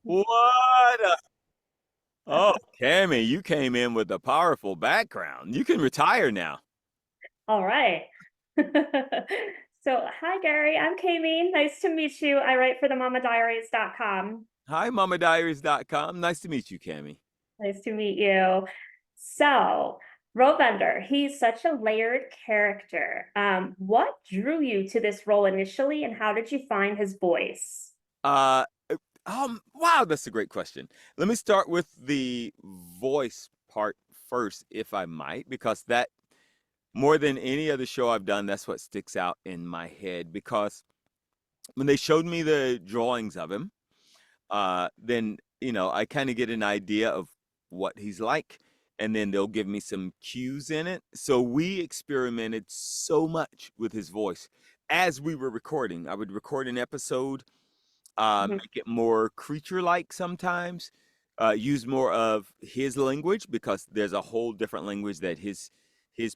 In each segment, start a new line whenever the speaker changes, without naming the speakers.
What? Oh, Cammy, you came in with a powerful background. You can retire now.
All right. So, hi, Gary. I'm Kami. Nice to meet you. I write for the mamadiaries.com.
Hi, MamaDiaries.com. Nice to meet you, Cammy.
Nice to meet you. So, Rovender, he's such a layered character. What drew you to this role initially, and how did you find his voice?
Uh, wow, that's a great question. Let me start with the voice part first, if I might, because that more than any other show I've done, that's what sticks out in my head. Because when they showed me the drawings of him, then I kind of get an idea of what he's like, and then they'll give me some cues in it. So we experimented so much with his voice as we were recording. I would record an episode,
Mhm.
make it more creature-like sometimes, use more of his language because there's a whole different language that his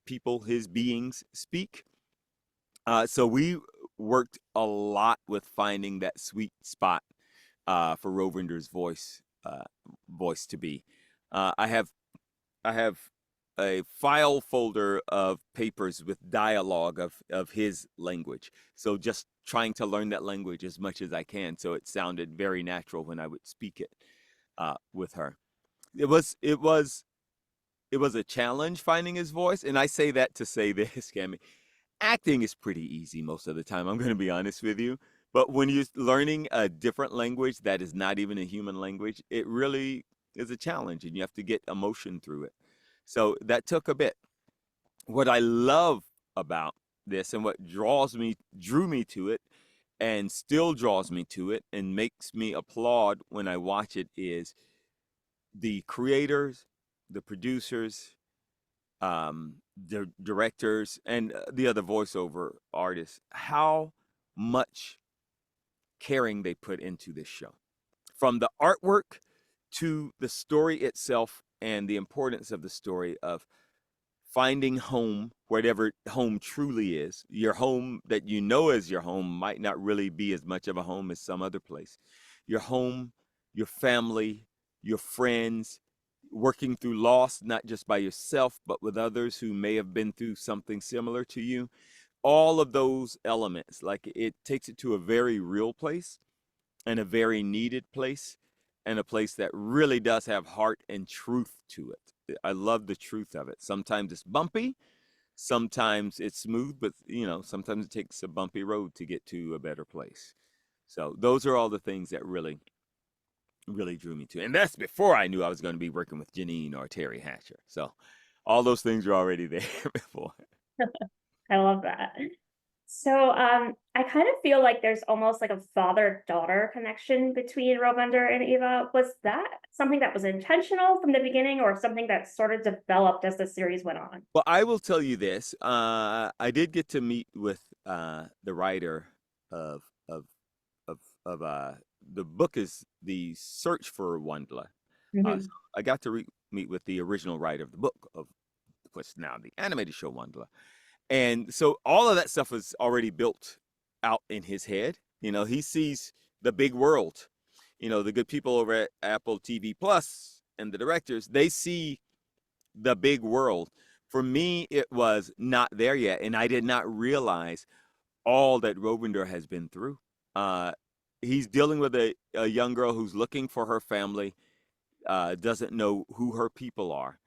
people, his beings speak. So we worked a lot with finding that sweet spot for Rovender's voice to be. I have a file folder of papers with dialogue of his language. So just trying to learn that language as much as I can, so it sounded very natural when I would speak it with her. It was a challenge finding his voice, and I say that to say this, Cammy. Acting is pretty easy most of the time. I'm going to be honest with you. But when you're learning a different language that is not even a human language, it really is a challenge, and you have to get emotion through it. So that took a bit. What I love about this and what drew me to it, and still draws me to it, and makes me applaud when I watch it is the creators, the producers, the directors, and the other voiceover artists, how much caring they put into this show. From the artwork to the story itself and the importance of the story of finding home, whatever home truly is. Your home that you know as your home might not really be as much of a home as some other place. Your home, your family, your friends, working through loss, not just by yourself, but with others who may have been through something similar to you. All of those elements, like it takes it to a very real place and a very needed place and a place that really does have heart and truth to it. I love the truth of it. Sometimes it's bumpy, sometimes it's smooth, but sometimes it takes a bumpy road to get to a better place. So those are all the things that really drew me to it. And that's before I knew I was going to be working with Jeanine or Teri Hatcher. So all those things are already there before.
I love that. So, I kind of feel like there's almost like a father-daughter connection between Rovender and Eva. Was that something that was intentional from the beginning, or something that sort of developed as the series went on?
Well, I will tell you this. I did get to meet with the writer of of of of the book is The Search for WondLa. So
Mhm.
I got to meet with the original writer of the book of what's now the animated show WondLa. And so all of that stuff was already built out in his head. He sees the big world. The good people over at Apple TV Plus and the directors, they see the big world. For me, it was not there yet, and I did not realize all that Rovender has been through. Uh, he's dealing with a young girl who's looking for her family, doesn't know who her people are.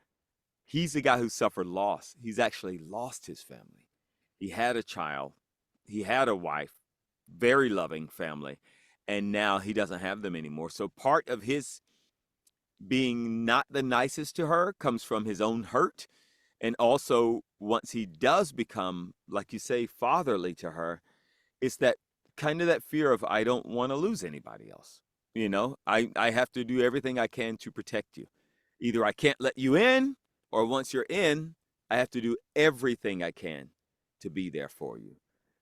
He's the guy who suffered loss. He's actually lost his family. He had a child, he had a wife, very loving family, and now he doesn't have them anymore. So part of his being not the nicest to her comes from his own hurt. And also, once he does become, like you say, fatherly to her, it's that kind of that fear of, I don't want to lose anybody else. I have to do everything I can to protect you. Either I can't let you in, or once you're in, I have to do everything I can to be there for you.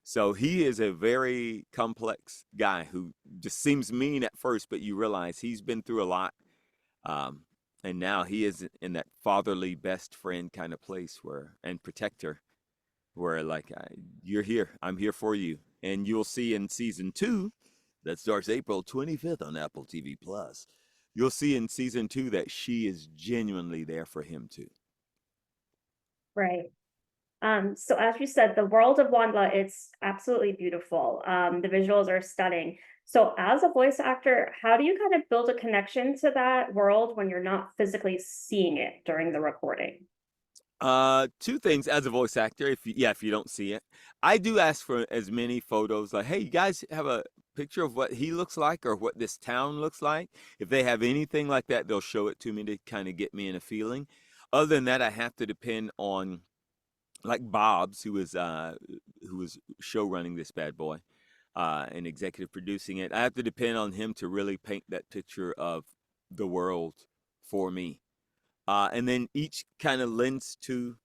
So he is a very complex guy who just seems mean at first, but you realize he's been through a lot. Um, and now he is in that fatherly best friend kind of place and protector, where like, you're here, I'm here for you. And you'll see in season 2 That starts April 25th on Apple TV Plus. You'll see in season 2 that she is genuinely there for him too.
Right. So as you said, the world of WondLa, it's absolutely beautiful. The visuals are stunning. So as a voice actor, how do you kind of build a connection to that world when you're not physically seeing it during the recording?
Two things as a voice actor, if you don't see it, I do ask for as many photos. Like, hey, you guys have a picture of what he looks like or what this town looks like. If they have anything like that, they'll show it to me to kind of get me in a feeling. Other than that, I have to depend on like Bob's, who was show running this bad boy, and executive producing it. I have to depend on him to really paint that picture of the world for me. And then each kind of lends to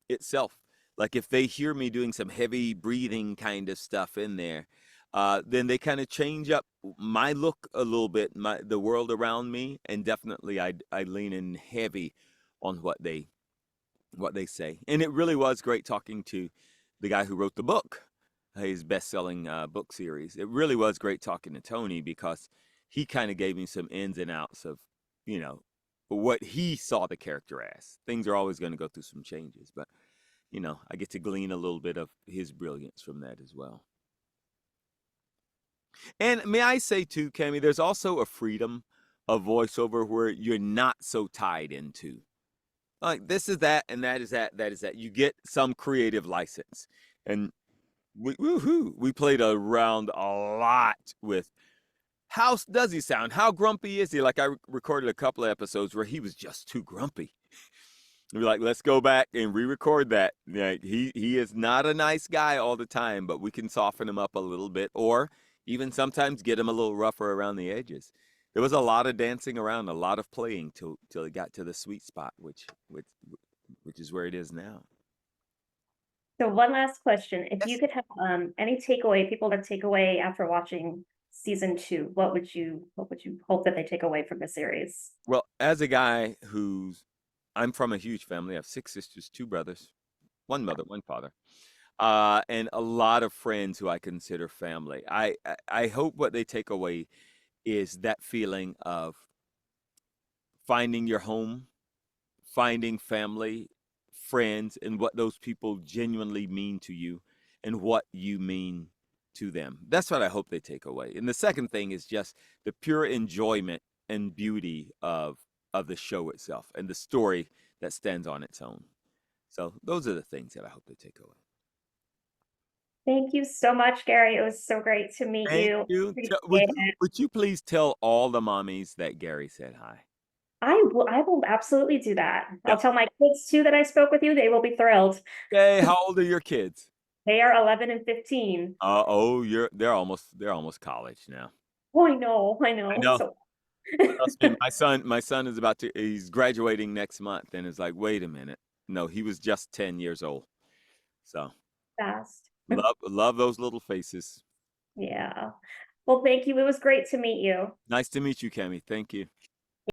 itself. Like if they hear me doing some heavy breathing kind of stuff in there, then they kind of change up my look a little bit, the world around me, and definitely I lean in heavy on what they say. And it really was great talking to the guy who wrote the book, his best-selling book series. It really was great talking to Tony because he kind of gave me some ins and outs of, you know, what he saw the character as. Things are always going to go through some changes, but I get to glean a little bit of his brilliance from that as well. And may I say too, Cami, there's also a freedom of voiceover where you're not so tied into like this is that and that is that, that is that. You get some creative license. And we played around a lot with how does he sound? How grumpy is he? Like I recorded a couple of episodes where he was just too grumpy. We're like, let's go back and re-record that. Like he is not a nice guy all the time, but we can soften him up a little bit, or even sometimes get him a little rougher around the edges. There was a lot of dancing around, a lot of playing till it got to the sweet spot, which is where it is now.
So one last question. If you
Yes.
could have any takeaway, people to take away after watching season 2, what would you hope that they take away from the series?
Well, as a guy I'm from a huge family. I have 6 sisters, 2 brothers, one mother, one father, and a lot of friends who I consider family. I hope what they take away is that feeling of finding your home, finding family, friends, and what those people genuinely mean to you and what you mean to them. That's what I hope they take away. And the second thing is just the pure enjoyment and beauty of the show itself and the story that stands on its own. So those are the things that I hope they take away.
Thank you so much, Gary. It was so great to meet
Thank
you.
you.
Appreciate
Would you
it.
would you please tell all the mommies that Gary said hi?
I will absolutely do that. I'll
Yep.
tell my kids too that I spoke with you. They will be thrilled.
Okay, how old are your kids?
They are 11 and 15.
Oh, they're almost college now.
Oh, I
I
know.
know.
So
Trust me, my son is he's graduating next month and is like, wait a minute. No, he was just 10 years old. So
fast.
love those little faces.
Yeah. Well, thank you. It was great to meet you.
Nice to meet you, Cami. Thank you.